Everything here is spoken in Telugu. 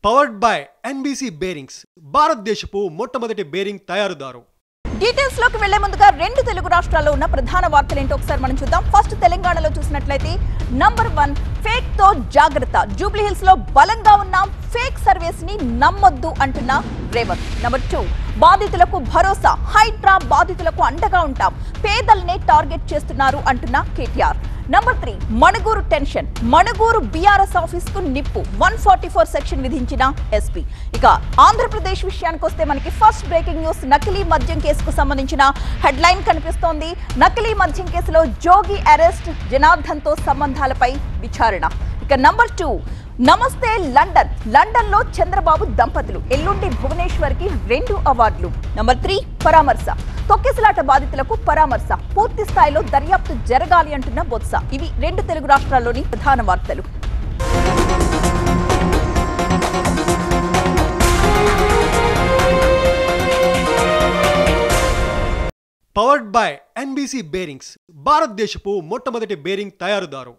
పవర్డ్ బై ఎన్బీసీ బేరింగ్స్ భారతదేశపు మొట్టమొదటి బేరింగ్ తయారుదారు. డీటెయిల్స్ లోకి వెళ్లే ముందుగా రెండు తెలుగు రాష్ట్రాల్లో ఉన్న ప్రధాన వార్తలు ఏంటో ఒకసారి మనం చూద్దాం. ఫస్ట్ తెలంగాణలో చూసినట్లయితే నంబర్ 1 ఫేక్ తో జాగ్రత్త. జూబ్లీ హిల్స్ లో బలంగా ఉన్న ఫేక్ సర్వీస్ ని నమ్మొద్దు అంటున్న రేవంత్. నంబర్ 2 బాధితులకు భరోసా. హైడ్రా బాధితులకు అండగా ఉంటాం, పేదల్నే టార్గెట్ చేస్తున్నారు అంటున్న KTR. Number 3 Manuguru tension. Manuguru BRS office కు నిప్పు. 144 సెక్షన్ విధించిన ఎస్పీ. ఇక ఆంధ్రప్రదేశ్ విషయానికి వస్తే మనకి ఫస్ట్ బ్రేకింగ్ న్యూస్. నకిలీ మద్యం కేసుకు సంబంధించిన హెడ్లైన్ కనిపిస్తోంది. నకిలీ మద్యం కేసులో జోగి అరెస్ట్, జనార్దన్ తో సంబంధాలపై విచారణ. ఇక నంబర్ 2 నమస్తే లండన్. లండన్ లో చంద్రబాబు దంపతులు. ఎల్లుండి భువనేశ్వర్ కి 2 అవార్డులు. నంబర్ 3 పరామర్శ. తొక్కిసలాట బాధితులకు పరామర్శ. పూర్తి స్థాయిలో దర్యాప్తు జరగాలి అంటున్న బొత్స. ఇవి రెండు తెలుగు రాష్ట్రాల్లోని ప్రధాన వార్తలు. పవర్డ్ బై ఎన్బీసీ బేరింగ్స్ భారతదేశపు మొట్టమొదటి బేరింగ్ తయారుదారు.